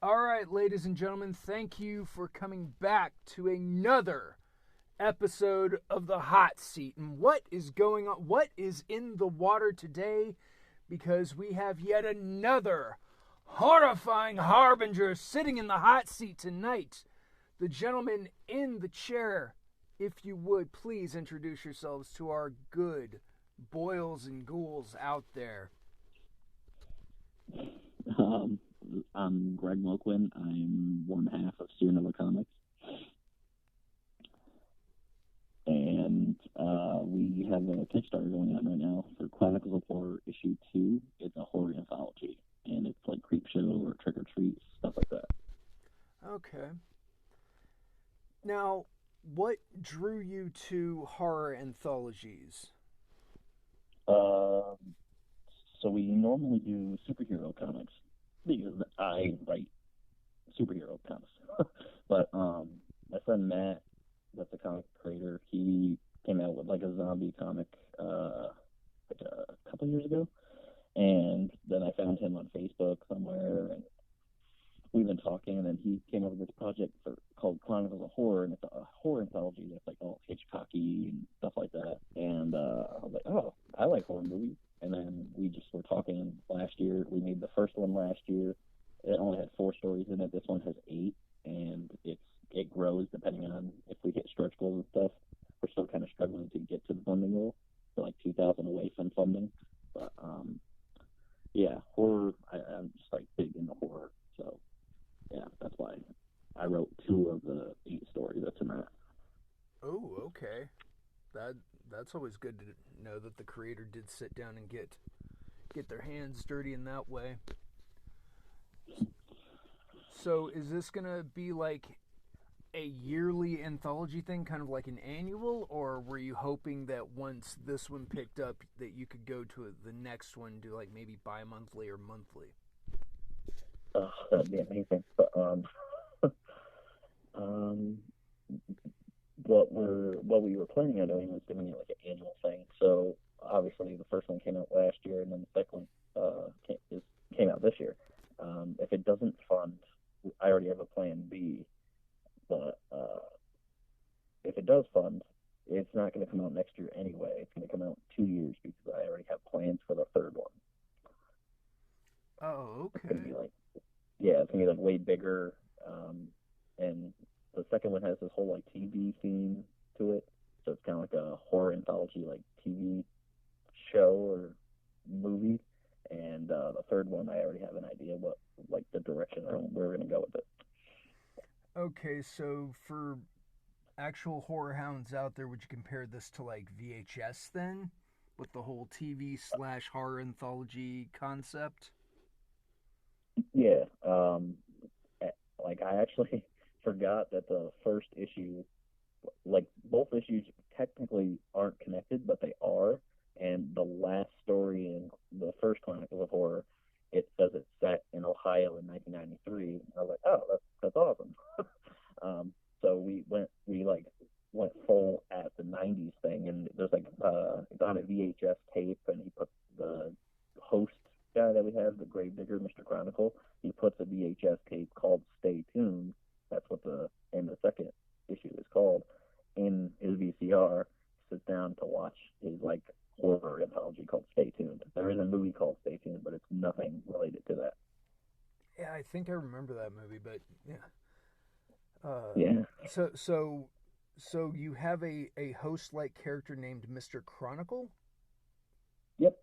All right, ladies and gentlemen, thank you for coming back to another episode of the Hot Seat. And what is going on? What is in the water today? Because we have yet another horrifying harbinger sitting in the hot seat tonight. The gentleman in the chair, if you would, please introduce yourselves to our good boils and ghouls out there. Um, I'm Greg Moquin. I'm one half of Supernova Comics. And we have a Kickstarter going on right now for Chronicles of Horror Issue 2. It's a horror anthology. And it's like Creepshow or Trick or Treat, stuff like that. Okay. Now, what drew you to horror anthologies? So we normally do superhero comics because I write superhero comics. But my friend Matt, that's a comic creator, he came out with like a zombie comic like a couple years ago. And then I found him on Facebook somewhere, and we've been talking, and he came up with this project called Chronicles of Horror, and it's a horror anthology that's like all Hitchcocky and stuff like that. And I was like, oh, I like horror movies. And then we just were talking last year. We made the first one last year. It only had 4 stories in it. This one has 8, and it grows depending on if we hit stretch goals and stuff. We're still kind of struggling to get to the funding goal. We're like 2,000 away from funding, but yeah, horror. I'm just like big into horror, so yeah, that's why I wrote 2 of the 8 stories that's in that. Oh, okay. That's always good to know that the creator did sit down and get their hands dirty in that way. So, is this gonna be like a yearly anthology thing, kind of like an annual, or were you hoping that once this one picked up that you could go to the next one, do like maybe bi-monthly or monthly? That'd be amazing. But um, what we were planning on doing was doing it like an annual thing. So obviously the first one came out last year, and then the second one came out this year. If it doesn't fund, I already have a plan B. But if it does fund, it's not going to come out next year anyway. It's going to come out in 2 years because I already have plans for the third one. Oh, It's going to okay. be like, yeah, it's going to be like way bigger. And the second one has this whole like TV theme to it. So it's kind of like a horror anthology, like TV show or movie. And the third one, I already have an idea what like the direction we're going to go with it. Okay, so for actual horror hounds out there, would you compare this to like VHS then? With the whole TV/horror anthology concept? Yeah, like I actually forgot that the first issue, like both issues technically aren't connected, but they are. And the last story in the first Chronicles of Horror, it says it's set in Ohio in 1993. I was like, oh, that's awesome. So we full at the 90s thing, and there's like it's on a VHS tape, and he put the host guy that we have, the Gravedigger, Mr. Chronicle, he puts a VHS tape called Stay Tuned. That's what the second issue is called. In his VCR, sits down to watch his like horror anthology called Stay Tuned. There is a movie called Stay Tuned, but it's nothing related to that. Yeah, I think I remember that movie, but yeah. Uh, Yeah. so you have a host like character named Mr. Chronicle? Yep.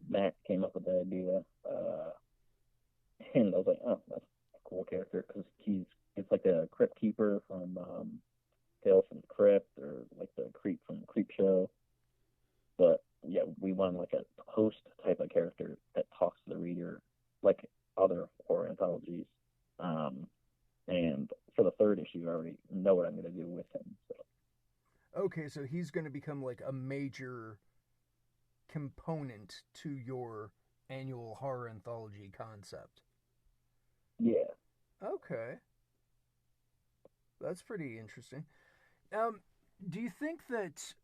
Matt came up with the idea, and I was like, oh, that's a cool character because it's like the crypt keeper from Tales from the Crypt, or like the creep from Creep Show. But yeah, we wanted like a host type of character that talks to the reader, like other horror anthologies. Um, and for the third issue, I already know what I'm going to do with him. So Okay, so he's going to become like a major component to your annual horror anthology concept. yeah, Okay, that's pretty interesting. Um, do you think that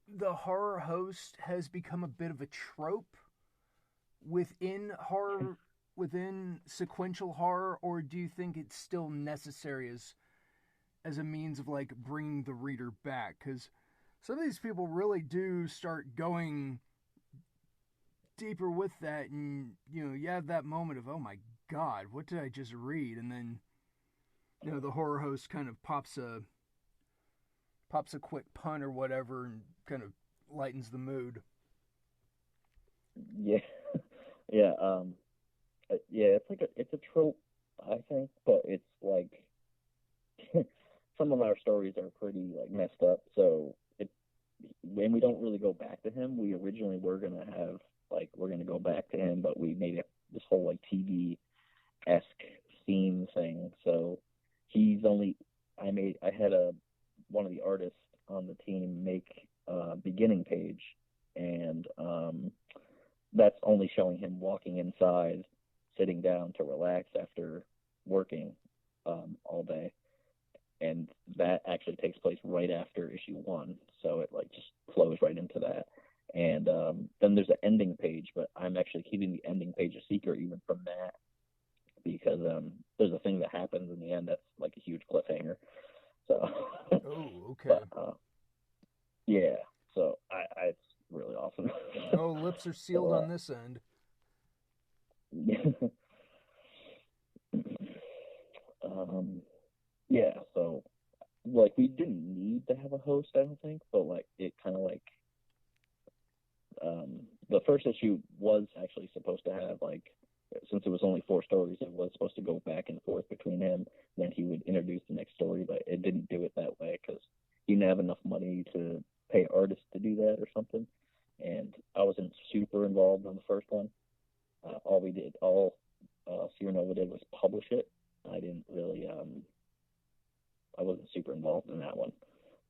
the horror host has become a bit of a trope within horror within sequential horror, or do you think it's still necessary as a means of like bringing the reader back? Because some of these people really do start going deeper with that, and you have that moment of, oh my god, what did I just read? And then the horror host kind of pops a quick pun or whatever and kind of lightens the mood. Yeah, yeah, yeah. It's a trope, I think, but it's like some of our stories are pretty like messed up. So when we don't really go back to him, we originally were gonna have we're gonna go back to him, but we made it this whole like TV-esque theme thing. So I had one of the artists on the team make a beginning page, and that's only showing him walking inside, sitting down to relax after working all day. And that actually takes place right after issue 1, so it like just flows right into that. And then there's an ending page, but I'm actually keeping the ending page a secret even from that, because there's a thing that happens in the end that's like a huge cliffhanger. So oh, okay. But, yeah, so it's really awesome. Oh, lips are sealed on this end. Yeah, so like we didn't need to have a host, I don't think, but like it kind of like the first issue was actually supposed to have like, since it was only 4 stories, it was supposed to go back and forth between him. Then he would introduce the next story, but it didn't do it that way because he didn't have enough money to pay artists to do that or something. And I wasn't super involved in the first one. All Sierra Nova did was publish it. I didn't really, I wasn't super involved in that one,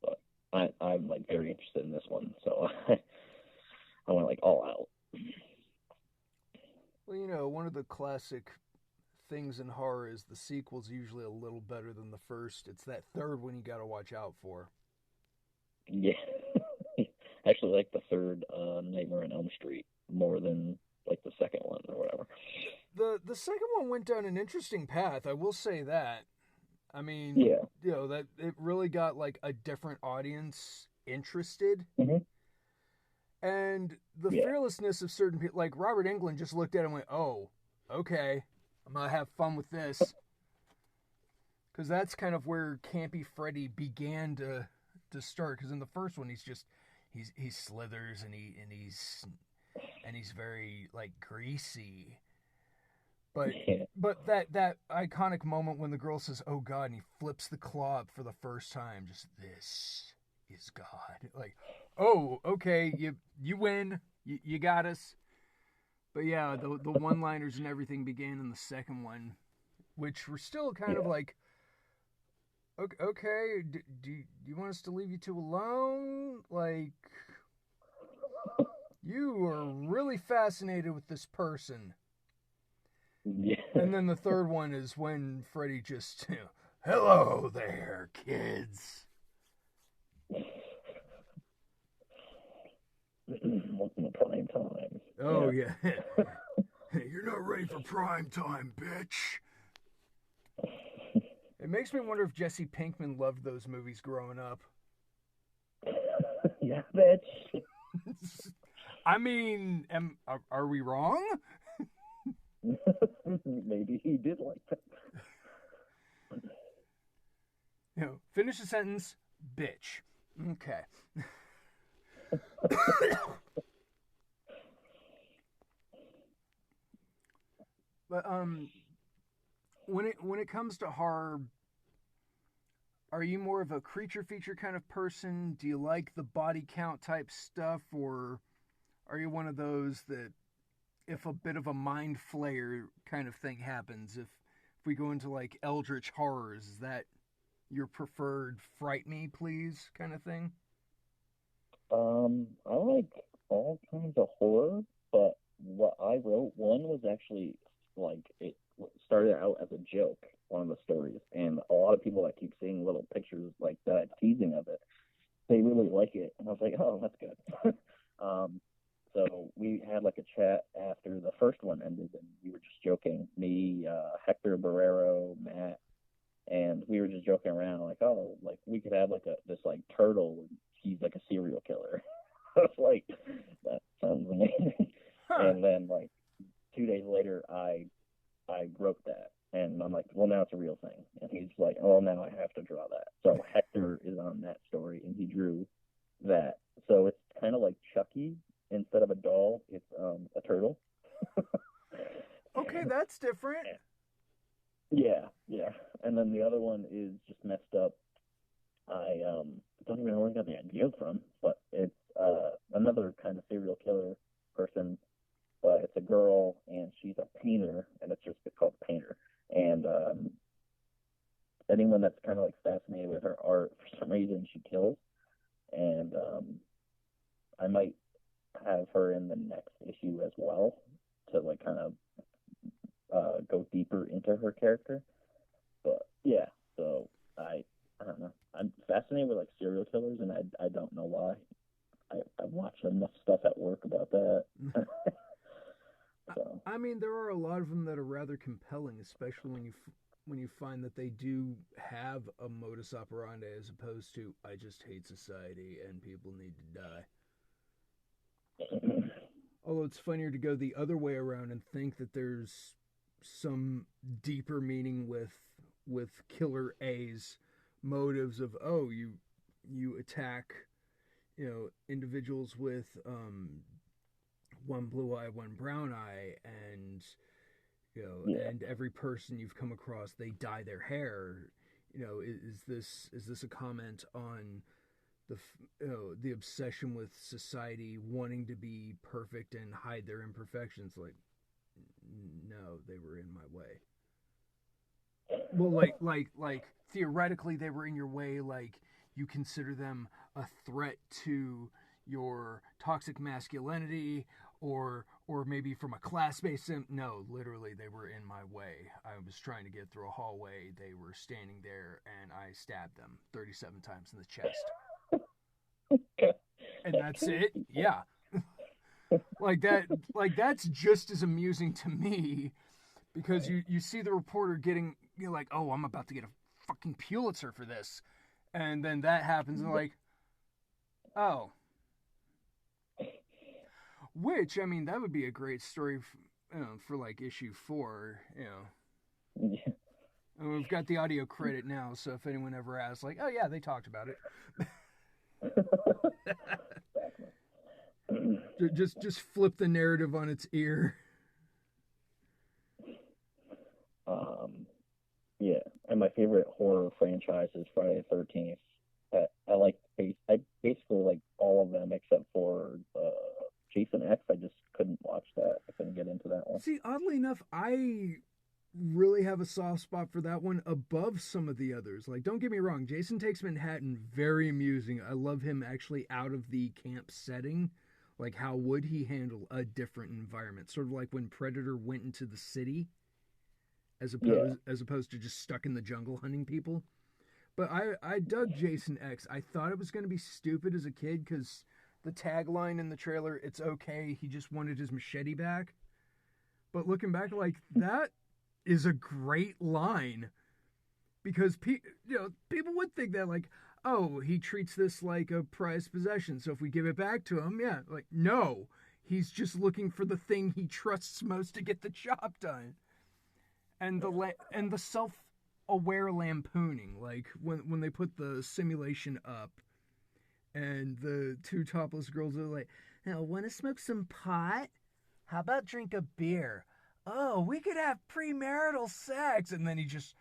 but I'm like very interested in this one, so I went like all out. Well, one of the classic things in horror is the sequel's usually a little better than the first. It's that third one you got to watch out for. Yeah, actually like the third Nightmare on Elm Street more than like the second one or whatever. The second one went down an interesting path, I will say that. I mean, yeah, that it really got like a different audience interested. Mm-hmm. And the fearlessness of certain people, like Robert Englund just looked at it and went, oh, okay, I'm going to have fun with this. Because that's kind of where Campy Freddy began to start. Because in the first one, he slithers and he's very like greasy. But that iconic moment when the girl says, oh God, and he flips the claw up for the first time, just, this is God. Like, oh, okay, you win, you got us. But yeah, the one-liners and everything began in the second one, which were still kind of like, okay, do you want us to leave you two alone? Like, you are really fascinated with this person. Yeah. And then the third one is when Freddy just, hello there, kids. Welcome to prime time. Oh, yeah. You're not ready for prime time, bitch. It makes me wonder if Jesse Pinkman loved those movies growing up. Yeah, bitch. I mean, are we wrong? Maybe he did like that. Finish the sentence, bitch. Okay. But when it comes to horror, are you more of a creature feature kind of person? Do you like the body count type stuff, or are you one of those that if a bit of a mind flayer kind of thing happens, if we go into like eldritch horrors, is that your preferred fright me please kind of thing? I like all kinds of horror, but what I wrote, one was actually like, it started out as a joke, one of the stories, and a lot of people that keep seeing little pictures like that teasing of it, they really like it, and I was like, oh, that's good. So we had like a chat after the first one ended, and we were just just joking. Me, Hector Barrero, Matt, and we were just joking around like, oh, like we could have like this like turtle. And he's like a serial killer. I was like, that sounds amazing. Huh. And then like 2 days later, I wrote that, and I'm like, well, now it's a real thing. And he's like, oh, now I have to draw that. So Hector is on that story, and he drew that. So it's kind of like Chucky. Instead of a doll, it's a turtle. Okay, that's different. Yeah. And then the other one is just messed up. I don't even know where I got the idea from, but it's another kind of serial killer person, but it's a girl, and she's a painter, and it's just called Painter. And anyone that's kind of like fascinated with her art, for some reason, she kills. And I might have her in the next issue as well to like kind of go deeper into her character. But yeah, so I don't know. I'm fascinated with like serial killers, and I don't know why. I watch enough stuff at work about that. So. I mean, there are a lot of them that are rather compelling, especially when you find that they do have a modus operandi as opposed to I just hate society and people need to die. Although it's funnier to go the other way around and think that there's some deeper meaning with Killer A's motives of you attack individuals with one blue eye, one brown eye, and and every person you've come across, they dye their hair. Is this a comment on the obsession with society wanting to be perfect and hide their imperfections? Like, no, they were in my way. Well, like theoretically, they were in your way. Like, you consider them a threat to your toxic masculinity, or maybe from a class-based. No, literally, they were in my way. I was trying to get through a hallway. They were standing there, and I stabbed them 37 times in the chest. And that's it. Yeah. Like that's just as amusing to me, because you see the reporter getting, like, oh, I'm about to get a fucking Pulitzer for this, and then that happens, and like, oh, which, I mean, that would be a great story for like issue 4. Yeah. And we've got the audio credit now, so if anyone ever asks, like, oh yeah, they talked about it. Just flip the narrative on its ear. Yeah, and my favorite horror franchise is Friday the 13th. I basically like all of them except for Jason X. I just couldn't watch that. I couldn't get into that one. See, oddly enough, I really have a soft spot for that one above some of the others. Like, don't get me wrong, Jason Takes Manhattan, very amusing. I love him actually out of the camp setting. Like, how would he handle a different environment? Sort of like when Predator went into the city, as opposed to just stuck in the jungle hunting people. But I dug Jason X. I thought it was going to be stupid as a kid because the tagline in the trailer, it's okay, he just wanted his machete back. But looking back, like, that is a great line. Because people would think that, like, oh, he treats this like a prized possession, so if we give it back to him, yeah. Like, no. He's just looking for the thing he trusts most to get the job done. And the self-aware lampooning, like when they put the simulation up, and the two topless girls are like, "Now, want to smoke some pot? How about drink a beer? Oh, we could have premarital sex." And then he just,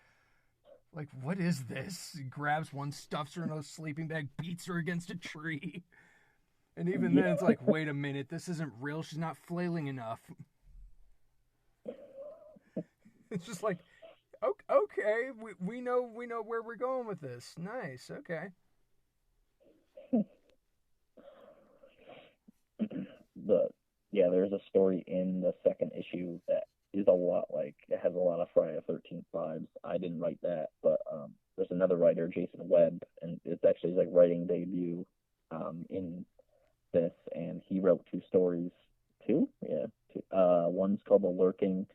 like, what is this? He grabs one, stuffs her in a sleeping bag, beats her against a tree. And even then, it's like, wait a minute, this isn't real. She's not flailing enough. It's just like, okay, we know where we're going with this. Nice, okay. There's a story in the second issue that is a lot like, it has a lot of Friday the 13th vibes. I didn't write that, but there's another writer, Jason Webb, and it's actually his like writing debut in this, and he wrote two stories. One's called The Lurking,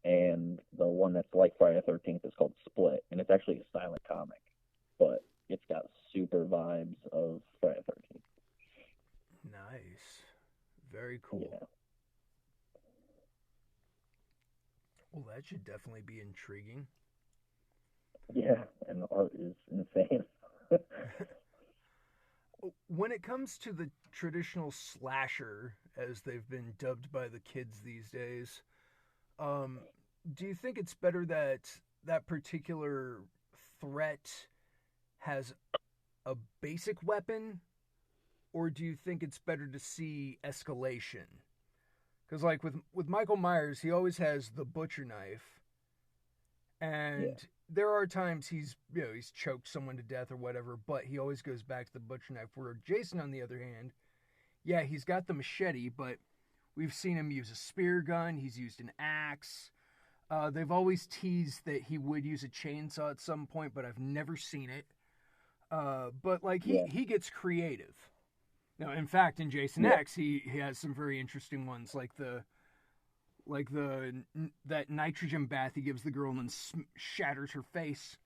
and the one that's like Friday the 13th is called Split, and it's actually a silent comic, but it's got super vibes of Friday the 13th. Nice. Very cool. Yeah. Well, that should definitely be intriguing. Yeah, and the art is insane. When it comes to the traditional slasher, as they've been dubbed by the kids these days, um, do you think it's better that that particular threat has a basic weapon, or do you think it's better to see escalation? Because like with Michael Myers, he always has the butcher knife, Yeah. and there are times he's choked someone to death or whatever, but he always goes back to the butcher knife. Where Jason, on the other hand, yeah, he's got the machete, but we've seen him use a spear gun. He's used an axe. They've always teased that he would use a chainsaw at some point, but I've never seen it. But like Yeah. he gets creative. Now, in fact, in Jason Yeah. X, he has some very interesting ones, like that nitrogen bath he gives the girl and then shatters her face.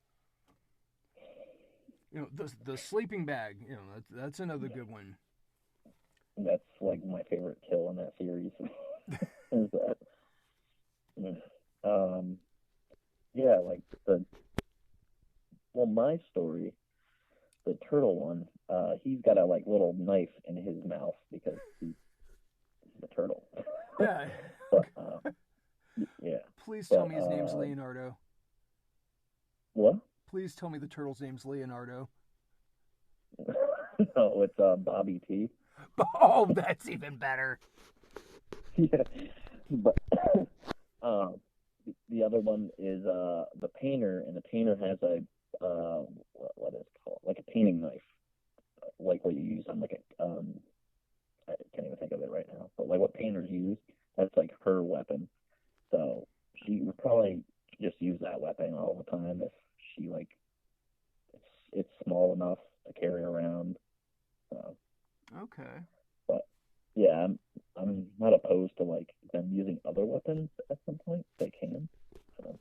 The sleeping bag. That's another good one. That's like my favorite kill in that series. Is that? Um, yeah, like my story, the turtle one, he's got a like little knife in his mouth because he's a turtle. Yeah. But yeah. Please But tell me his name's Leonardo. what? Please tell me the turtle's name's Leonardo. No, it's Bobby T. Oh, that's even better. Yeah, but the other one is the painter, and the painter has a what is it called, like a painting knife, like what you use on like a I can't even think of it right now, but like what painters use. That's like her weapon. So she would probably just use that weapon all the time if she like it's small enough to carry around. So, Okay. but yeah, I'm not opposed to like them using other weapons at some point. They can. So.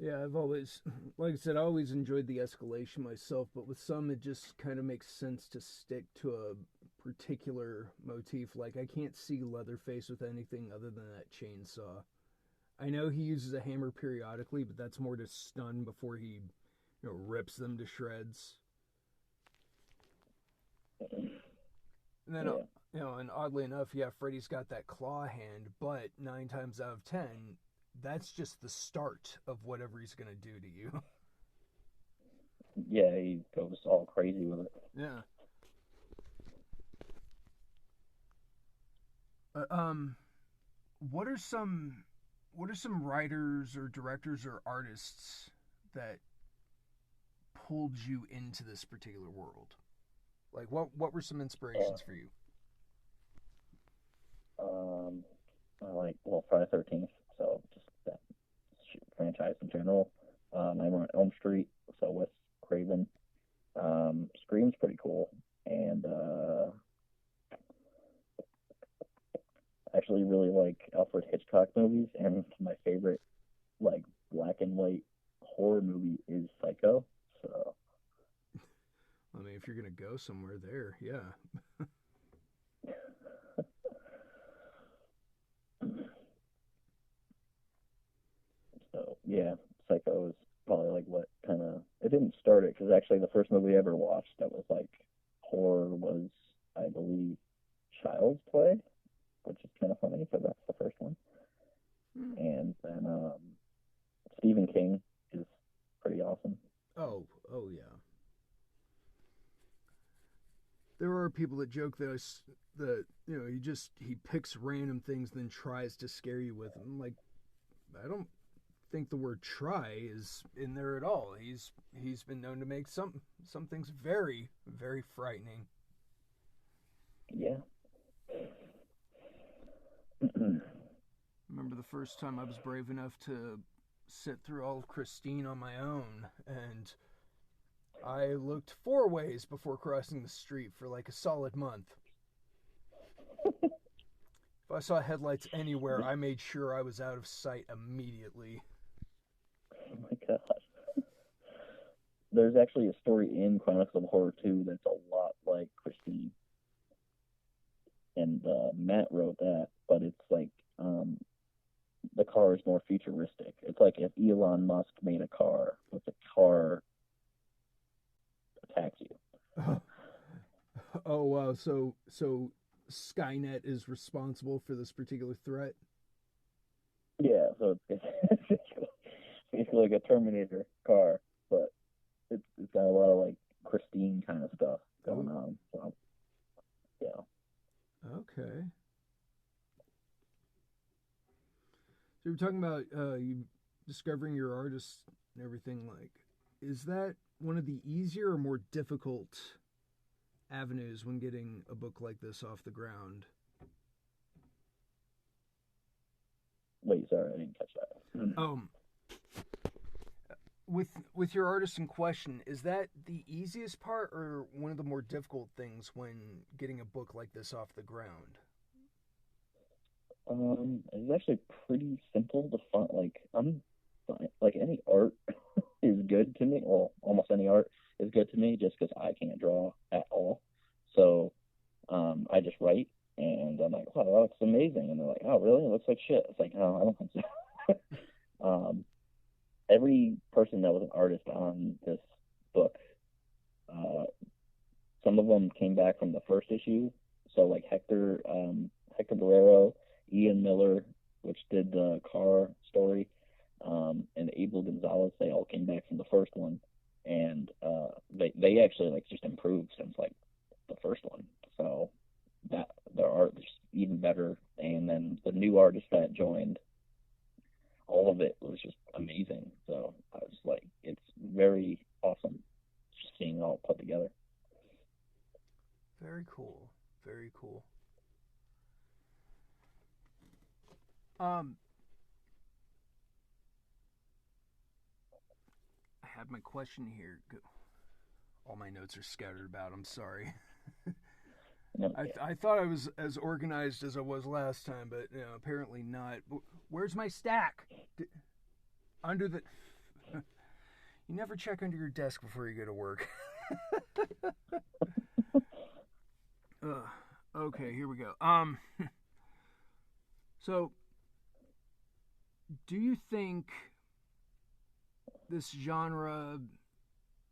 Yeah, I've always, like I said, I always enjoyed the escalation myself, but with some, it just kind of makes sense to stick to a particular motif. Like, I can't see Leatherface with anything other than that chainsaw. I know he uses a hammer periodically, but that's more to stun before he, rips them to shreds. And then, Yeah. and oddly enough, yeah, Freddy's got that claw hand, but 9 times out of 10, that's just the start of whatever he's going to do to you. Yeah, he goes all crazy with it. Yeah. What are some writers or directors or artists that pulled you into this particular world? Like what were some inspirations for you? Friday the 13th. So just that franchise in general. I'm on Elm Street, so with Craven. Scream's pretty cool, and actually really like Alfred Hitchcock movies. And my favorite like black and white horror movie is Psycho. So I mean, if you're gonna go somewhere there, yeah. So yeah, Psycho is probably like what kind of it didn't start it because actually the first movie I ever watched that was like horror was I believe Child's Play, which is kind of funny, but that's the first one. And then Stephen King is pretty awesome. Oh yeah. There are people that joke that he picks random things and then tries to scare you with them. Like, I don't think the word try is in there at all. He's been known to make some things very, very frightening. Yeah. Remember the first time I was brave enough to sit through all of Christine on my own, and I looked 4 ways before crossing the street for like a solid month. I saw headlights anywhere, I made sure I was out of sight immediately. Oh my god. There's actually a story in Chronicles of Horror 2 that's a lot like Christine. And Matt wrote that, but it's like the car is more futuristic. It's like if Elon Musk made a car, but the car attacks you. Oh wow! So Skynet is responsible for this particular threat. Yeah, so it's basically like a Terminator car, but it's got a lot of like Christine kind of stuff going on. So yeah. Okay. So you're talking about you discovering your artist and everything. Like, is that one of the easier or more difficult avenues when getting a book like this off the ground? Wait, sorry, I didn't catch that. With your artist in question, is that the easiest part or one of the more difficult things when getting a book like this off the ground? It's actually pretty simple to find. Like, I'm fine. Like, any art is good to me. Well, almost any art is good to me just because I can't draw at all. So, I just write, and I'm like, wow, that looks amazing. And they're like, oh, really? It looks like shit. It's like, no, I don't think so. Every person that was an artist on this book, some of them came back from the first issue. So, like Hector Barrero, Ian Miller, which did the car story, and Abel Gonzalez, they all came back from the first one, and they actually like just improved since like the first one. So that their art is even better, and then the new artists that joined, all of it was just amazing. So I was like, it's very awesome just seeing it all put together. Very cool. Very cool. I have my question here. All my notes are scattered about. I'm sorry. I thought I was as organized as I was last time, but apparently not. Where's my stack? Under the. You never check under your desk before you go to work. Okay, here we go. So, do you think this genre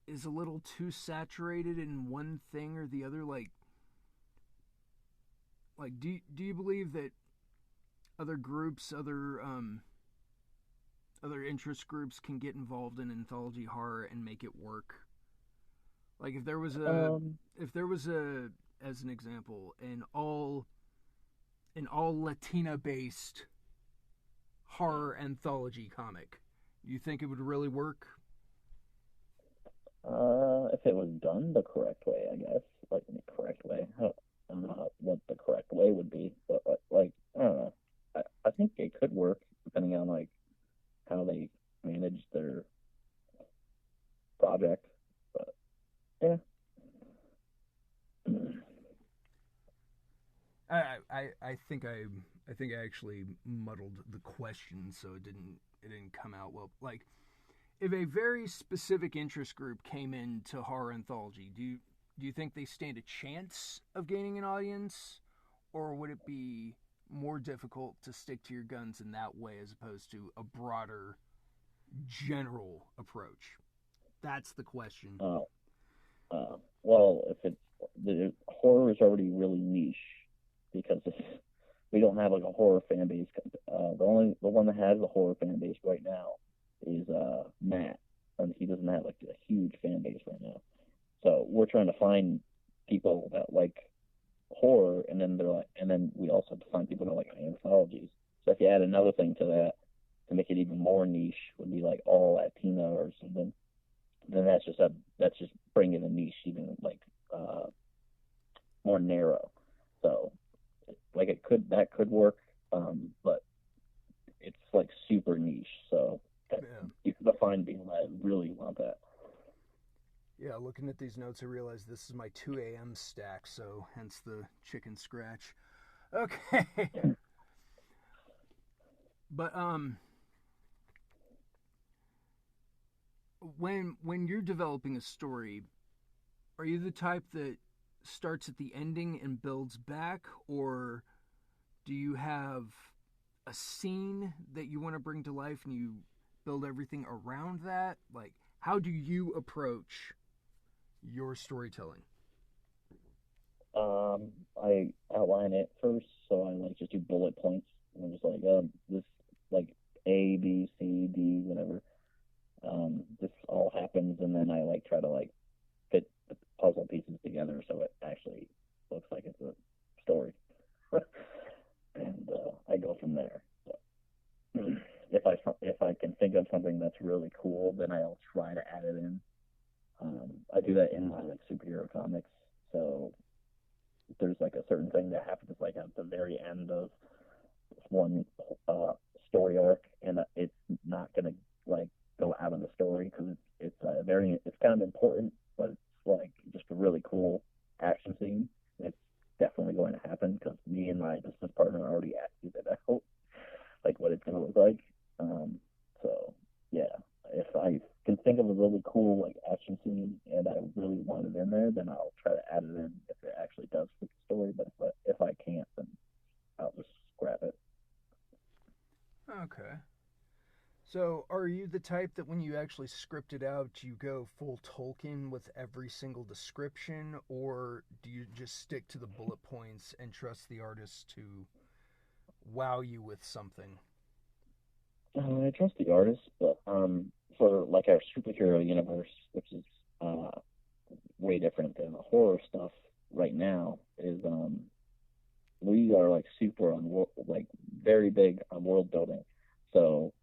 is a little too saturated in one thing or the other? Like do you believe that other groups, other interest groups can get involved in anthology horror and make it work? Like if there was a as an example, an all Latina based horror anthology comic, do you think it would really work? If it was done the correct way, I guess, like in the correct way. I don't know what the correct way would be, but like I don't know. I think it could work depending on like how they manage their project. But yeah. I think I actually muddled the question, so it didn't come out well. Like, if a very specific interest group came into horror anthology, do you think they stand a chance of gaining an audience, or would it be more difficult to stick to your guns in that way as opposed to a broader, general approach? That's the question. Well, if the horror is already really niche because we don't have like a horror fan base. The one that has a horror fan base right now is Matt, and he doesn't have like a huge fan base right now. So we're trying to find people that like horror, and then we also have to find people that like anthologies. So if you add another thing to that to make it even more niche, would be like all Latina or something. Then that's just bringing the niche even like more narrow. So like that could work, but it's like super niche. So you have to find people that really want that. Yeah, looking at these notes, I realize this is my 2 a.m. stack, so hence the chicken scratch. Okay. But when you're developing a story, are you the type that starts at the ending and builds back, or do you have a scene that you want to bring to life and you build everything around that? Like, how do you approach your storytelling? I outline it first, so I like just do bullet points. And I'm just like, this like A, B, C, D, whatever. This all happens, and then I like try to like fit the puzzle pieces together so it actually looks like it's a story, and I go from there. So, if I can think of something that's really cool, then I'll try to add it in. I do that in my like superhero comics. So there's like a certain thing that happens like at the very end of one uh, story arc, and it's not gonna like go out of the story because it's kind of important, but it's like just a really cool action scene. It's definitely going to happen because me and my business partner already acted it out, like what it's gonna look like. So yeah, if I can think of a really cool like action scene and I really want it in there, then I'll try to add it in if it actually does fit the story. But if I can't, then I'll just scrap it. Okay. So, are you the type that when you actually script it out, you go full Tolkien with every single description, or do you just stick to the bullet points and trust the artist to wow you with something? I trust the artist, but for like our superhero universe, which is uh, way different than the horror stuff right now, is we are like super on like very big on world building. So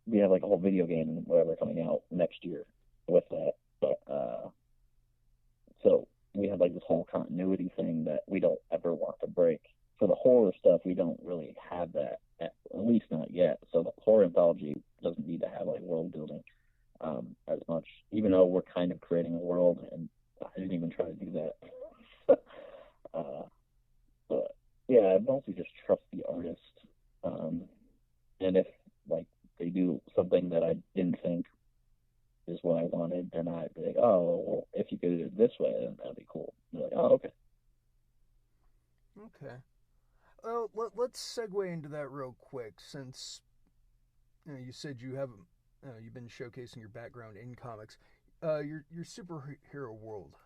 we have like a whole video game and whatever coming out next year with that. But so we have like this whole continuity thing that we don't ever want to break. For the horror stuff, we don't really have that, at least not yet. So the horror anthology doesn't need to have like world building as much, even though we're kind of creating a world, and I didn't even try to do that. uh, but yeah, I mostly just trust the artist. Um, and if like they do something that I didn't think is what I wanted, then I'd be like, oh, well, if you could do it this way, then that'd be cool. And they're like, oh, okay. Okay. Well, let's segue into that real quick since you said you have you've been showcasing your background in comics. Your superhero world.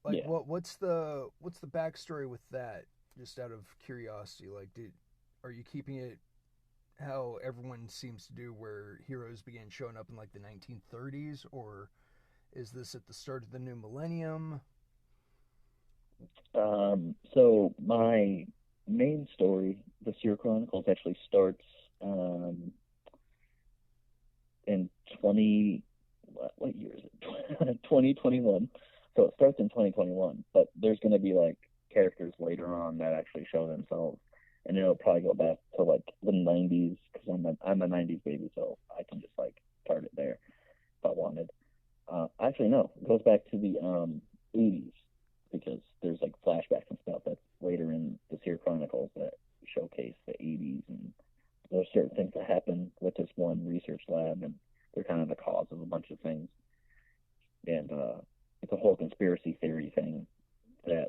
Like Yeah. what's the backstory with that? Just out of curiosity, like are you keeping it how everyone seems to do, where heroes began showing up in like the 1930s, or is this at the start of the new millennium? So my main story, the Seer Chronicles, actually starts um, in 20, what year is it? 2021. So it starts in 2021, but there's going to be like characters later on that actually show themselves, and it'll probably go back to like the 90s because I'm a 90s baby, so I can just like start it there if I wanted. Actually, no, it goes back to the 80s because there's like flashbacks and stuff that's later in the Seer Chronicles that showcase the 80s, and there's certain things that happen with this one research lab, and they're kind of the cause of a bunch of things. And it's a whole conspiracy theory thing that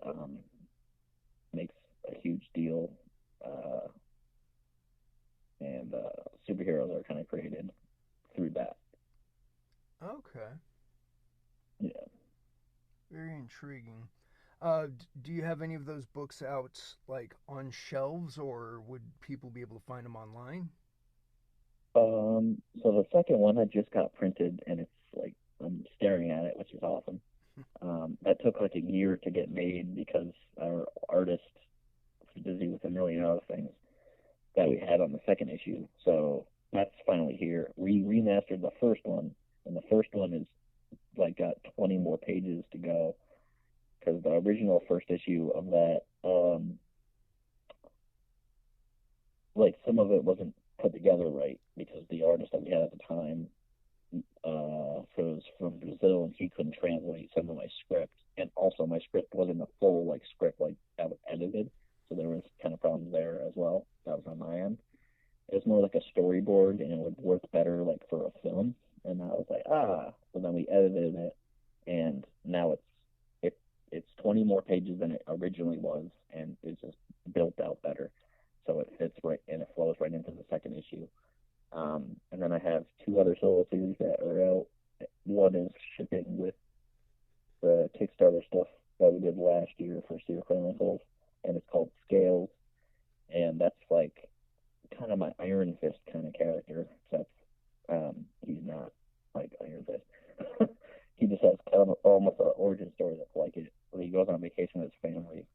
makes a huge deal. Uh, and superheroes are kind of created through that. Okay, Yeah. very intriguing. Do you have any of those books out like on shelves, or would people be able to find them online? So the second one I just got printed, and it's like I'm staring at it, which is awesome. That took like a year to get made because our artist was busy with a million other things that we had on the second issue. So that's finally here. We remastered the first one, and the first one is like got 20 more pages to go because the original first issue of that, like some of it wasn't put together right because the artist that we had at the time was from Brazil, and he couldn't translate some of my script, and also my script wasn't a full like script like that was edited, so there was kind of problems there as well. That was on storyboard and it would work better like for a film. And I was like, so then we edited it, and now it's 20 more pages than it originally was, and it's just built out better, so it fits right and it flows right into the second issue. And then I have two other solo series that are out. One is shipping with the Kickstarter stuff that we did last year for Seer Chronicles, and it's called Scales, and that's like kind of my Iron Fist kind of character, except he's not like Iron Fist. He just has kind of almost an origin story that's like it. When he goes on vacation with his family.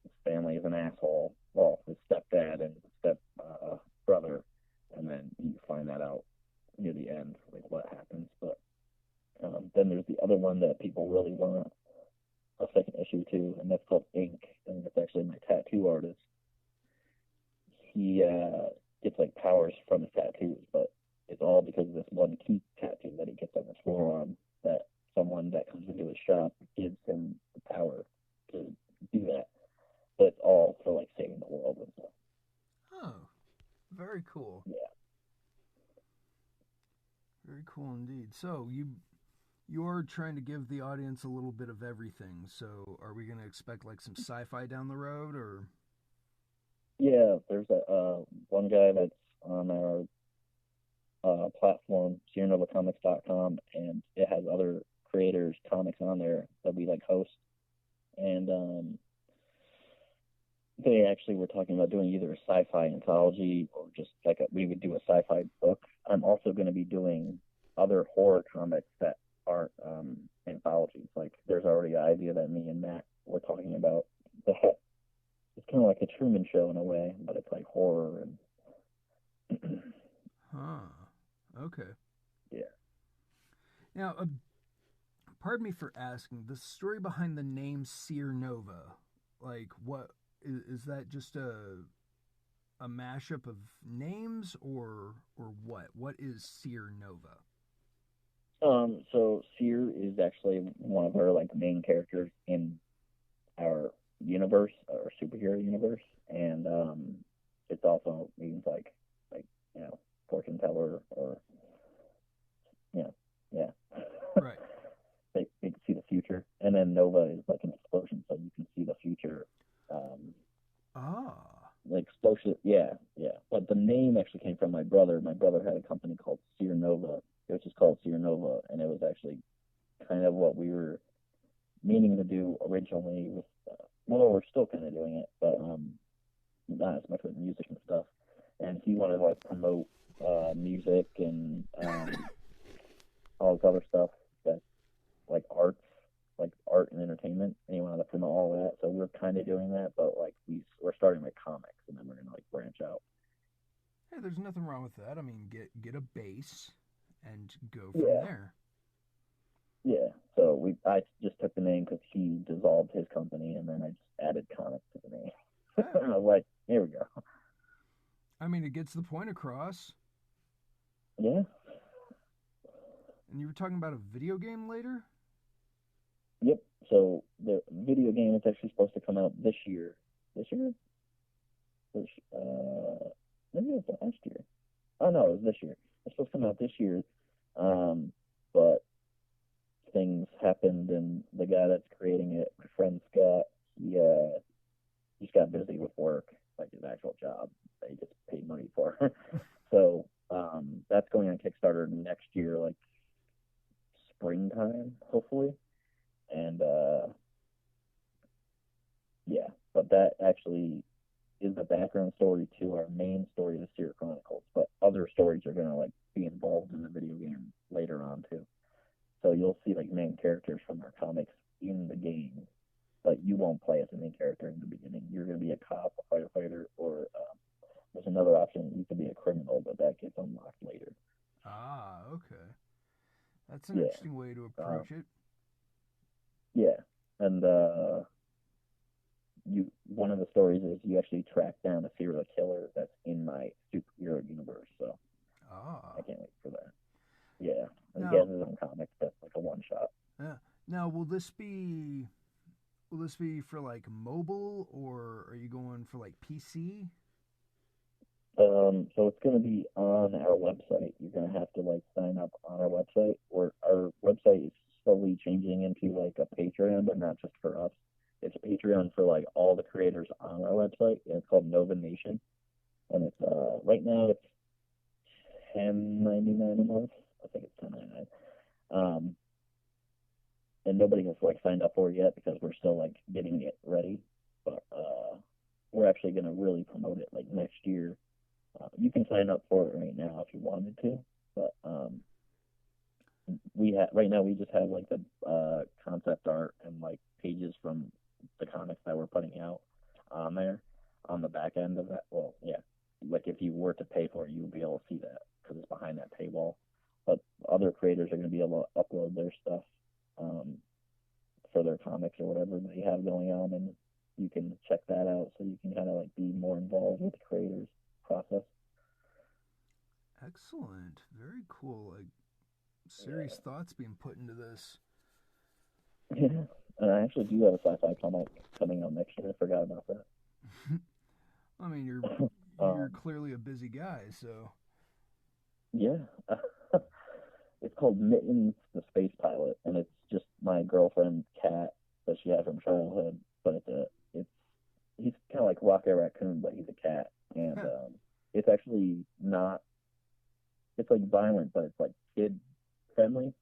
His family is an asshole. Well, his stepdad and step brother, and then you find that out near the end, like what happens. But then there's the other one that people really want a second issue to, and that's called Ink, and it's actually my tattoo artist. He gets like powers from his tattoos, but it's all because of this one key tattoo that he gets on his forearm that someone that comes into his shop gives him the power to do that. But it's all for like saving the world and stuff. Oh, very cool. Yeah. Very cool indeed. So you're trying to give the audience a little bit of everything. So are we going to expect like some sci-fi down the road, or? Yeah, there's a one guy that's on our platform, SeerNovaComics.com, and it has other creators' comics on there that we like host. And they actually were talking about doing either a sci-fi anthology or just like we would do a sci-fi book. I'm also going to be doing other horror comics that aren't anthologies. Like there's already an idea that me and Matt were talking about. It's kind of like a Truman Show in a way, but it's like horror and. Okay. Yeah. Now, pardon me for asking, the story behind the name Seer Nova, like what is that? Just a mashup of names, or what? What is Seer Nova? So Seer is actually one of our like main characters in our universe, our superhero universe, and it also means like fortune teller, or yeah. Right. They can see the future, and then Nova is like an explosion, so you can see the future. Like explosion, yeah. But the name actually came from my brother. My brother had a company called Seer Nova. It was just called Seer Nova, and it was actually kind of what we were meaning to do originally. With we're still kind of doing it, but not as much with music and stuff. And he wanted to like promote music and all this other stuff that's like art and entertainment, and he wanted to promote all that. So we're kind of doing that, but like we're starting with comics, and then we're gonna like branch out. Hey, there's nothing wrong with that. I mean, get a base and go from there. Yeah. So I just took the name because he dissolved his company, and then I just added comics to the name. And I was like, here we go. I mean, it gets the point across. Yeah. And you were talking about a video game later? Yep. So the video game is actually supposed to come out this year. This year? Maybe it was last year. Oh no, it was this year. It's supposed to come out this year. But things happened, and the guy that's creating it, my friend Scott, he just got busy with work, like his actual job that he gets paid money for. So that's going on Kickstarter next year, like springtime, hopefully. And yeah, but that actually is the background story to our main story of the Seer Chronicles. But other stories are gonna like be involved in the video game later on too. So you'll see like main characters from our comics in the game, but you won't play as a main character in the beginning. You're gonna be a cop, a firefighter, or there's another option. You could be a criminal, but that gets unlocked later. Okay. That's an interesting way to approach it. Yeah, and one of the stories is you actually track down a serial killer that's in my superhero universe. So I can't wait for that. Yeah, and he has his own comic that's like a one shot. Yeah. Now, will this be for like mobile, or are you going for like PC? So it's going to be on our website. You're going to have to like sign up on our website. Or our website is slowly changing into like a Patreon, but not just for us. It's a Patreon for like all the creators on our website. And it's called Nova Nation, and it's right now it's $10.99 a month. I think it's $10.99. And nobody has like signed up for it yet because we're still like getting it ready. But we're actually going to really promote it like next year. You can sign up for it right now if you wanted to, but right now we just have like the concept art and like pages from the comics that we're putting out on there on the back end of that. Well, yeah, like if you were to pay for it, you would be able to see that because it's behind that paywall. But other creators are going to be able to upload their stuff for their comics or whatever they have going on, and you can check that out so you can kind of like be more involved with the creators process. Excellent. Very cool. Like serious thoughts being put into this. Yeah. And I actually do have a sci-fi comic coming out next year. I forgot about that. I mean, you're clearly a busy guy, so. Yeah. It's called Mittens the Space Pilot, and it's just my girlfriend's cat that she had from childhood. But he's kind of like Rocket Raccoon, but he's a cat, and it's actually not. It's like violent, but it's like kid friendly.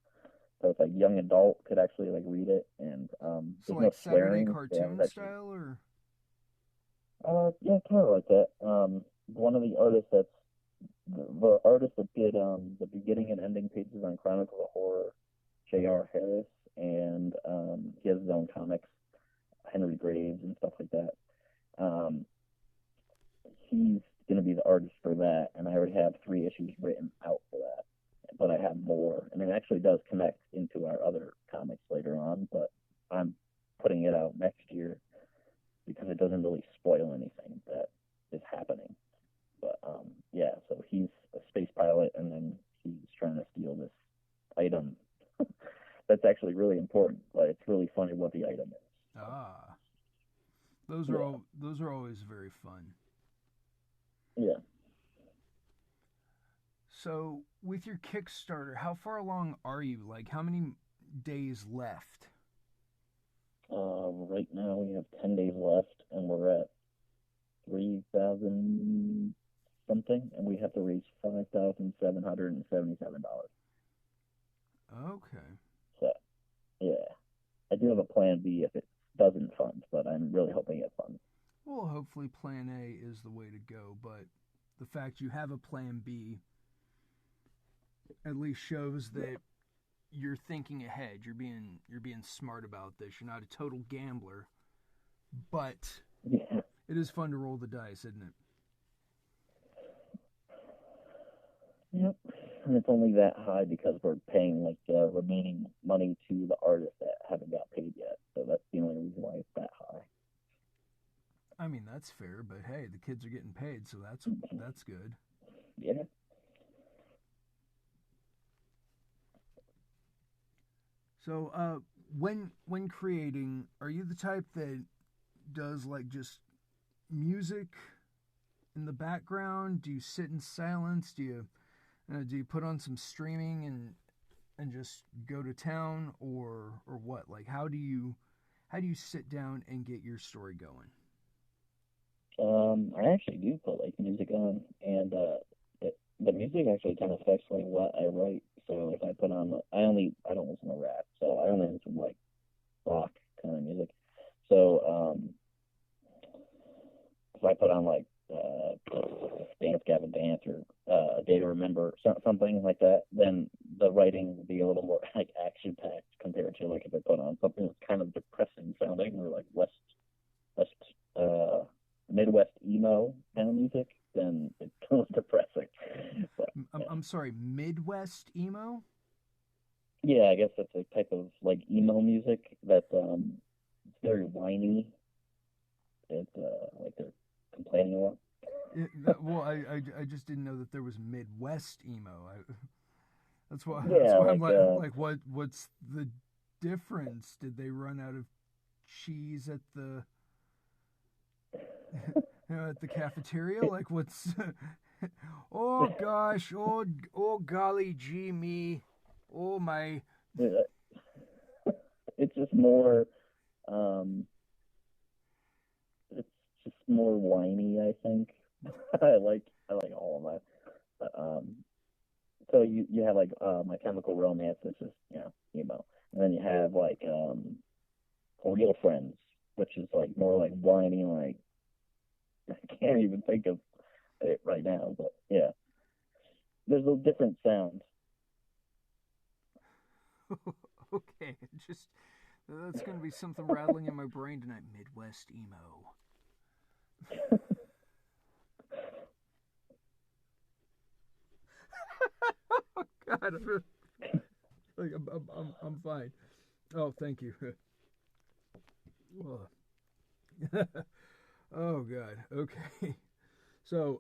So it's like young adult could actually like read it, and so there's like no Saturday swearing. cartoon style, or yeah, kind of like that. One of the artists the artist that did the beginning and ending pages on Chronicles of Horror, J.R. Harris, and he has his own comics, Henry Graves and stuff like that. He's going to be the artist for that, and I already have 3 issues written out for that. But I have more, and it actually does connect into our other comics later on, but I'm putting it out next year because it doesn't really spoil anything that is happening. But yeah, so he's a space pilot, and then he's trying to steal this item that's actually really important, but it's really funny what the item is. Those are always very fun. Yeah. So, with your Kickstarter, how far along are you? Like, how many days left? Right now we have 10 days left, and we're at 3,000 something, and we have to raise $5,777. Okay. So, yeah, I do have a plan B if it doesn't fund, but I'm really hoping it funds. Well, hopefully plan A is the way to go, but the fact you have a plan B at least shows that you're thinking ahead. You're being smart about this. You're not a total gambler, but yeah. It is fun to roll the dice, isn't it? Yep. And it's only that high because we're paying like remaining money to the artists that haven't got paid yet. So that's the only reason why it's that high. I mean, that's fair, but hey, the kids are getting paid, so that's good. Yeah. So, when creating, are you the type that does like just music in the background? Do you sit in silence? Do you put on some streaming and just go to town, or what? Like, how do you sit down and get your story going? I actually do put like music on, and the music actually kind of affects like what I write. So if I put on, I don't listen to rap, so I only listen to like rock kind of music. So if I put on like Dance Gavin Dance or Day to Remember, something like that, then the writing will be a little more like action packed compared to like if I put on something that's kind of depressing sounding or like Midwest emo kind of music, then it becomes depressing. But, I'm sorry, Midwest emo? Yeah, I guess that's a type of like emo music that's it's very whiny. It's like they're complaining a lot. Well, I just didn't know that there was Midwest emo. That's why I'm like what's the difference? Did they run out of cheese at the at the cafeteria? Like, what's Oh gosh, oh golly gee me, oh my. It's just more, it's just more whiny, I think. I like all of that. But, so you have like My Chemical Romance, which is emo, and then you have like Real Friends, which is like more like whiny, like I can't even think of it right now, but yeah, there's a different sound. Okay, just that's gonna be something rattling in my brain tonight. Midwest emo. Oh God, I'm fine. Oh, thank you. Oh God. Okay. So,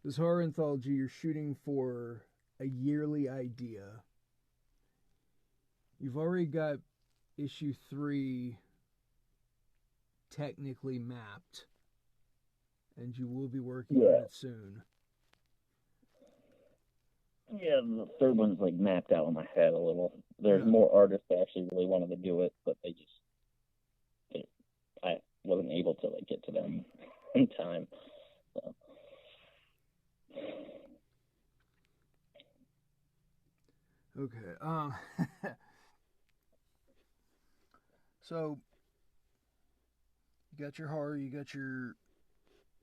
this horror anthology, you're shooting for a yearly idea. You've already got issue 3 technically mapped, and you will be working on Yeah, it soon. yeah. The third one's like mapped out in my head a little. There's Yeah. more artists that actually really wanted to do it, but I wasn't able to like get to them in time. So. Okay. So you got your horror, you got your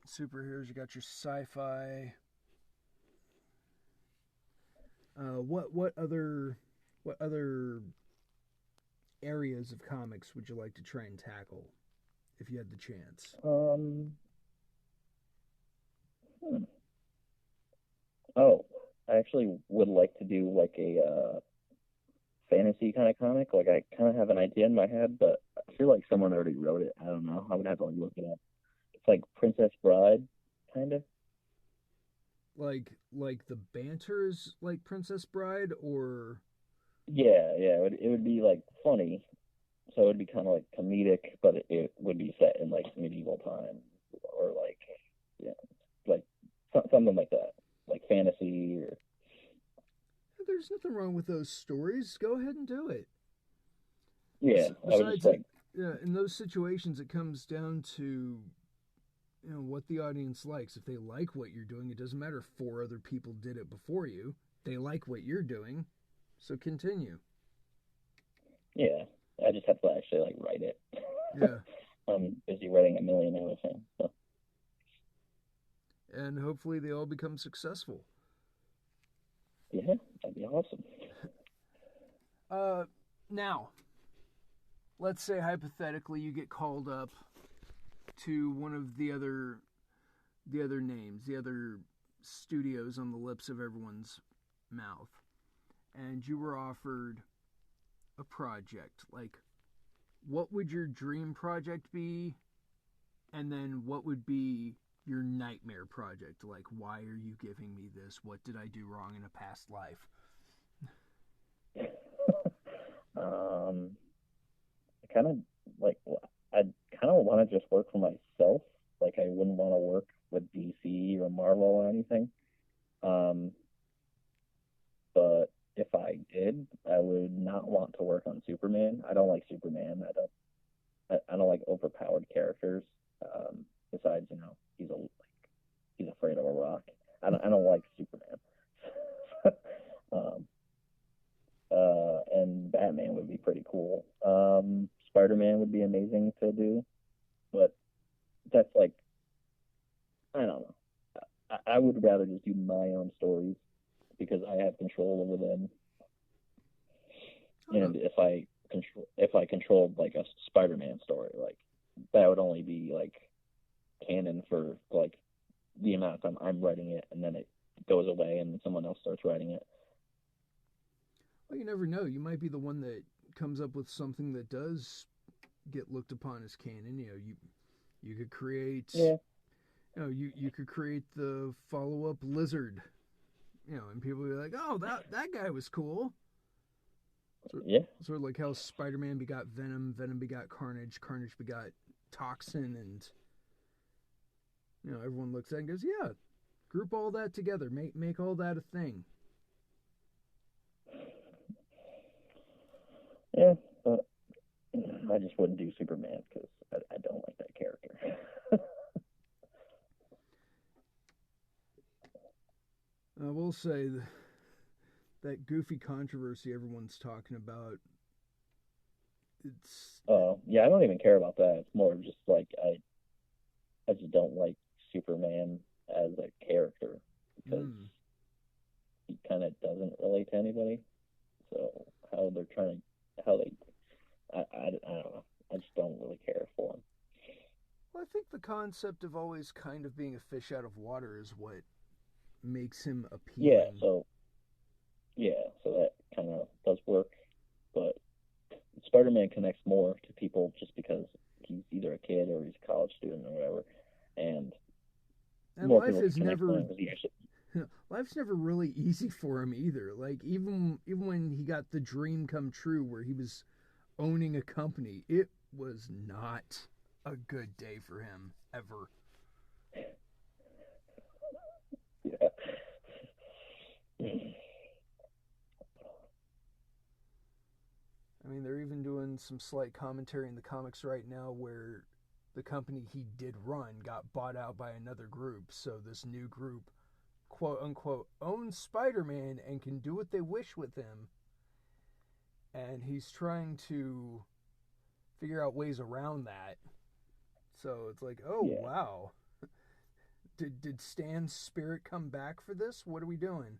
superheroes, you got your sci-fi. What other areas of comics would you like to try and tackle if you had the chance? Hmm. Oh, I actually would like to do like a fantasy kind of comic. Like I kind of have an idea in my head, but I feel like someone already wrote it. I don't know. I would have to like look it up. It's like Princess Bride, kind of. Like the banter is like Princess Bride, or Yeah, yeah. It would be like funny, so it would be kind of like comedic, but it would be set in like medieval times or like yeah, like something like that, like fantasy or there's nothing wrong with those stories. Go ahead and do it. yeah. I would just Besides, like yeah, in those situations, it comes down to what the audience likes. If they like what you're doing, it doesn't matter if 4 other people did it before you. They like what you're doing, so continue. yeah. I just have to actually like write it. Yeah, I'm busy writing a million other things. So and hopefully they all become successful. yeah, that'd be awesome. Uh, Now, let's say hypothetically you get called up to one of the other names, the other studios on the lips of everyone's mouth, and you were offered a project. Like, what would your dream project be? And then what would be your nightmare project? Like, why are you giving me this? What did I do wrong in a past life? um, I kind of like I kind of want to just work for myself. Like I wouldn't want to work with DC or Marvel or anything. Um, but if I did, I would not want to work on Superman. I don't like Superman. I don't like overpowered characters. Besides, he's afraid of a rock. I don't like Superman. um, and Batman would be pretty cool. Spider-Man would be amazing to do, but that's like I don't know. I would rather just do my own stories because I have control over them. Oh, no. And if I controlled like a Spider-Man story, like that would only be like canon for like the amount of time I'm writing it, and then it goes away and someone else starts writing it. Well, you never know. You might be the one that comes up with something that does get looked upon as canon. You could create Yeah, you could create the follow up Lizard, and people would be like, oh, that guy was cool. yeah, Sort of like how Spider Man begot Venom, Venom begot Carnage, Carnage begot Toxin, and Everyone looks at it and goes, yeah, group all that together, make all that a thing. Yeah, but I just wouldn't do Superman because I don't like that character. I will say that goofy controversy everyone's talking about. Yeah, I don't even care about that. It's more just like I just don't like Superman as a character because he kind of doesn't relate to anybody. So how they're trying to, I don't know. I just don't really care for him. Well, I think the concept of always kind of being a fish out of water is what makes him appealing. So that kind of does work, but Spider-Man connects more to people just because he's either a kid or he's a college student or whatever, and more life people is never actually... life's never really easy for him either. Like even when he got the dream come true where he was owning a company, it was not a good day for him ever. Yeah. I mean, they're even doing some slight commentary in the comics right now where the company he did run got bought out by another group. So this new group, quote unquote, owns Spider-Man and can do what they wish with him. And he's trying to figure out ways around that. So it's like, oh, yeah. Wow. Did Stan's spirit come back for this? What are we doing?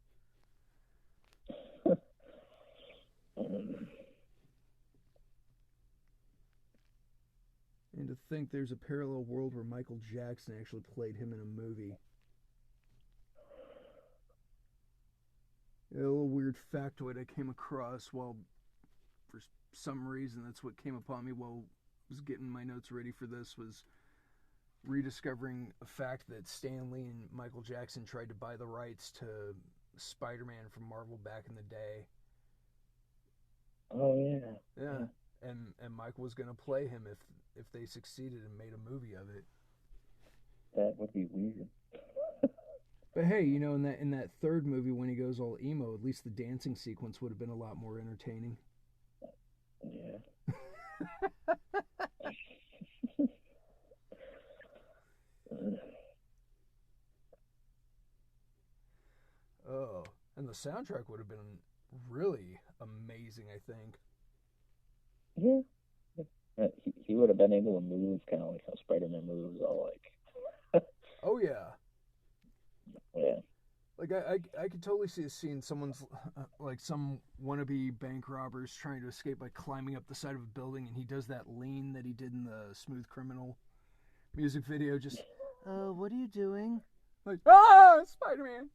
And to think there's a parallel world where Michael Jackson actually played him in a movie. A little weird factoid I came across while, for some reason, that's what came upon me while I was getting my notes ready for this, was rediscovering a fact that Stan Lee and Michael Jackson tried to buy the rights to Spider-Man from Marvel back in the day. Oh, yeah. Yeah. And Michael was going to play him if they succeeded and made a movie of it. That would be weird. But hey, in that third movie when he goes all emo, at least the dancing sequence would have been a lot more entertaining. Yeah. Oh, and the soundtrack would have been really amazing, I think. Yeah. He would have been able to move kind of like how Spider-Man moves, all like. Oh yeah. Yeah. Like I could totally see a scene. Someone's like some wannabe bank robbers trying to escape by climbing up the side of a building, and he does that lean that he did in the Smooth Criminal music video. Just, what are you doing? Like, Spider-Man,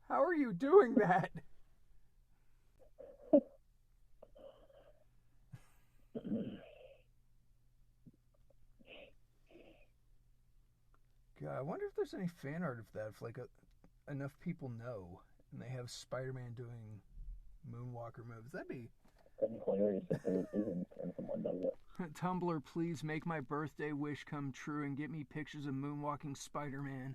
how are you doing that? God, I wonder if there's any fan art of that. If like enough people know, and they have Spider-Man doing moonwalker moves, that'd be hilarious if there isn't and someone does it. Tumblr, please make my birthday wish come true and get me pictures of moonwalking Spider-Man.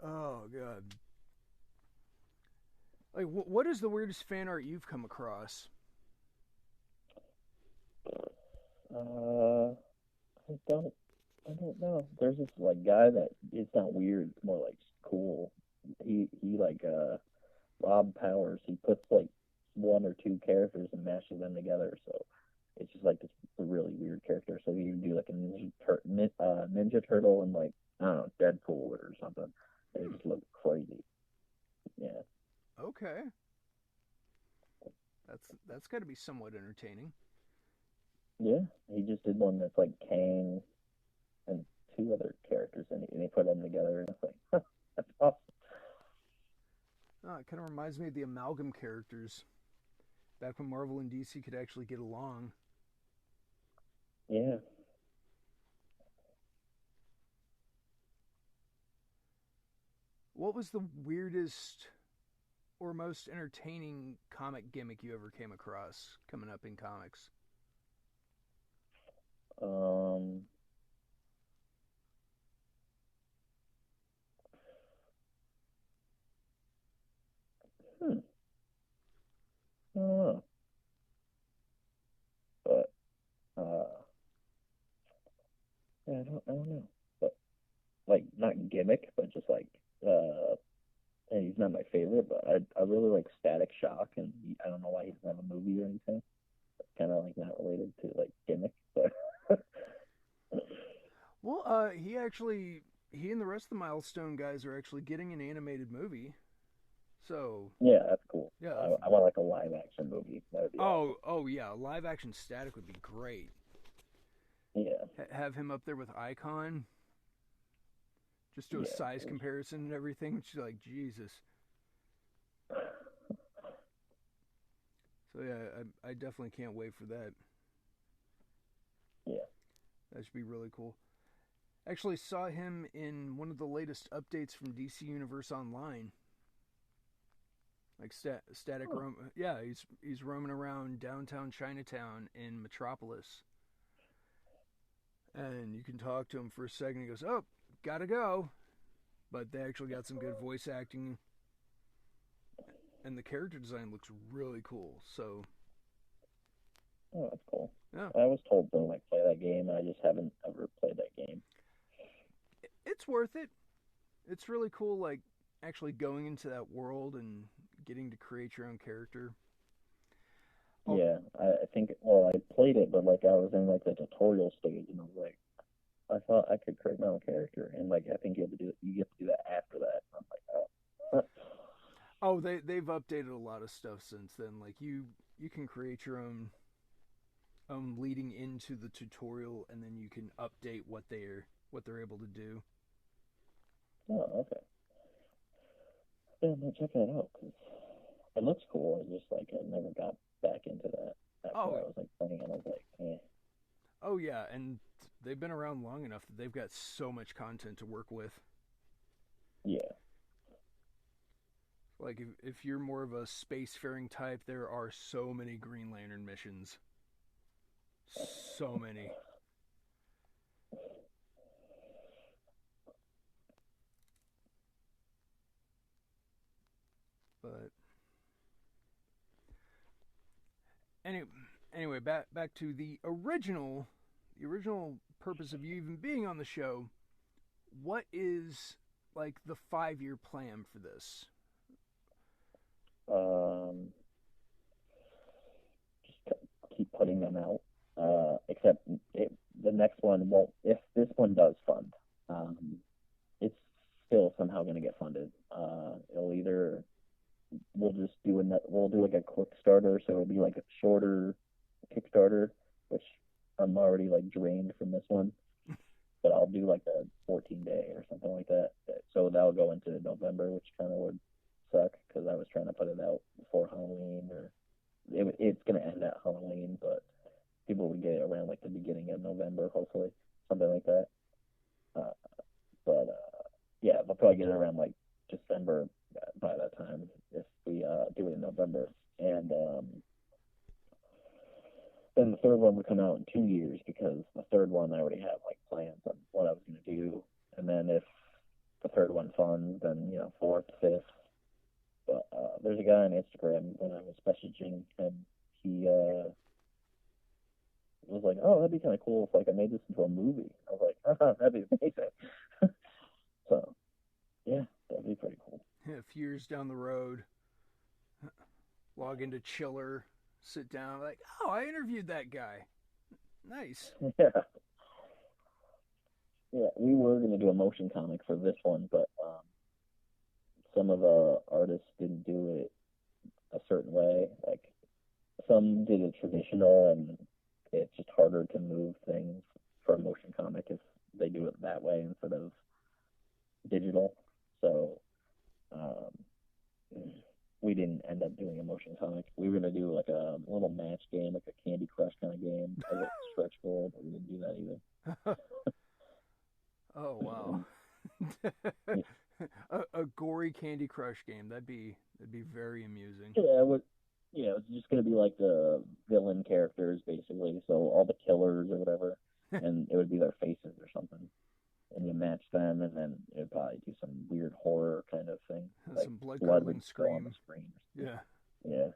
Oh God! Like, what is the weirdest fan art you've come across? I don't know. There's this like guy that it's not weird. It's more like cool. He like Rob Powers. He puts like one or two characters and mashes them together. So it's just like this really weird character. So you do like a Ninja Turtle and like I don't know Deadpool or something. They just look crazy. Yeah. Okay. That's got to be somewhat entertaining. Yeah, he just did one that's like Kang and two other characters, and he put them together, and it's like, huh, that's awesome. Oh, it kind of reminds me of the amalgam characters back when Marvel and DC could actually get along. Yeah. What was the weirdest or most entertaining comic gimmick you ever came across coming up in comics? Um, hmm, I don't know, but yeah, I don't know, but like not gimmick, but just like uh, and he's not my favorite, but I really like Static Shock, and I don't know why he doesn't have a movie or anything. It's kind of like not related to like gimmick, but Well, he and the rest of the Milestone guys are actually getting an animated movie. So, yeah, that's cool. yeah. I want like a live action movie. That would be awesome. Oh yeah, live action Static would be great. Yeah, Have him up there with Icon. Just do a yeah, size comparison and everything. She's like, Jesus. So yeah, I definitely can't wait for that. yeah. That should be really cool. Actually, saw him in one of the latest updates from DC Universe Online. Like static Oh, roam. Yeah, he's roaming around downtown Chinatown in Metropolis, and you can talk to him for a second. He goes, "Oh, gotta go," but they actually got some good voice acting, and the character design looks really cool. So oh, that's cool. yeah, I was told to like play that game, and I just haven't ever played that game. it's worth it. It's really cool. Like actually going into that world and getting to create your own character. Oh, Yeah, I think. Well, I played it, but like I was in like the tutorial stage, and I was like, I thought I could create my own character, and like I think you have to do it. You have to do that after that. I'm like, oh, oh, they've updated a lot of stuff since then. Like you can create your own leading into the tutorial, and then you can update what they're able to do. oh, okay. Yeah, I'm gonna check that out because it looks cool. I just like I never got back into that after Oh, I was like playing it. I was like, eh, oh yeah, and they've been around long enough that they've got so much content to work with. yeah, Like if you're more of a spacefaring type, there are so many Green Lantern missions, so many. But anyway, back to the original purpose of you even being on the show. What is like the 5 year plan for this? um, just keep putting them out. Except the next one won't. If this one does fund, um, it's still somehow going to get funded. It'll either we'll do like a quick starter, so it'll be like a shorter Kickstarter, which I'm already like drained from this one. But I'll do like a 14-day or something like that. So that'll go into November, which kind of would suck because I was trying to put it out before Halloween, or it's going to end at Halloween, but people would get it around like the beginning of November, hopefully, something like that. Uh, but yeah, they'll probably get it around like December by that time if we do it in November. And then the third one would come out in 2 years because the third one I already have like plans on what I was going to do. And then if the third one funds, then fourth, fifth. But there's a guy on Instagram when I was messaging him, he was like, "Oh, that'd be kind of cool if like I made this into a movie." I was like, "Oh, that'd be amazing." So yeah, that'd be pretty cool. A few years down the road, log into Chiller, sit down, like, oh, I interviewed that guy. Nice. Yeah, yeah. We were gonna do a motion comic for this one, but some of the artists didn't do it a certain way. Like some did it traditional, and it's just harder to move things for a motion comic if they do it that way instead of digital. So um, we didn't end up doing a motion comic. We were gonna do like a little match game, like a Candy Crush kind of game, a little stretch goal, but we didn't do that either. Oh wow. And yeah, a gory Candy Crush game. That'd be very amusing. it was it's just gonna be like the villain characters basically. So all the killers or whatever. and it would be their faces or something, and you match them, and then it would probably do some weird horror kind of thing, like Some blood blood curdling would spill on the scream. screen. Yeah.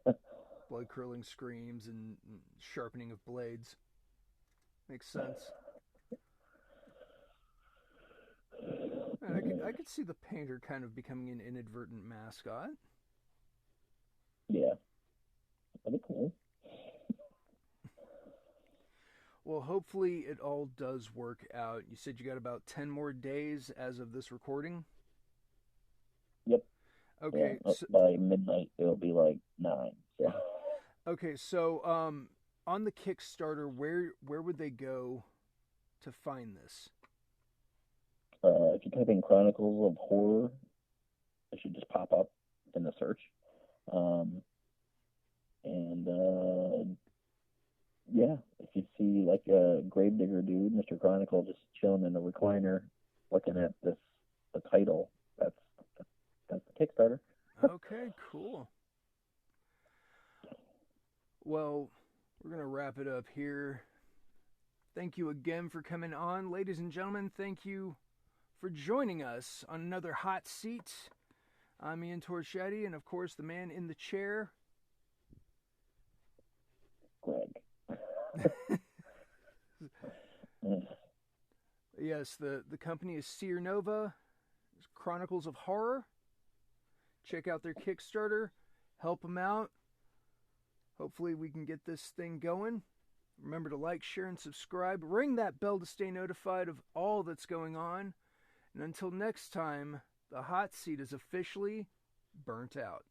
Yeah. Blood curdling screams and sharpening of blades. Makes sense. And I could see the painter kind of becoming an inadvertent mascot. Yeah. That'd be cool. Well, hopefully it all does work out. You said you got about 10 more days as of this recording? Yep. Okay. Yeah. By midnight, it'll be like 9. So. Okay, so on the Kickstarter, where would they go to find this? If you type in Chronicles of Horror, it should just pop up in the search. And yeah, if you see like a gravedigger dude, Mr. Chronicle, just chilling in a recliner, looking at the title, that's the Kickstarter. Okay, cool. Well, we're gonna wrap it up here. Thank you again for coming on, ladies and gentlemen. Thank you for joining us on another Hot Seat. I'm Ian Torchetti, and of course, the man in the chair, Greg. Yes, the company is Seer Nova, Chronicles of Horror. Check out their Kickstarter, help them out. Hopefully we can get this thing going. Remember to like, share, and subscribe. Ring that bell to stay notified of all that's going on. And until next time, the hot seat is officially burnt out.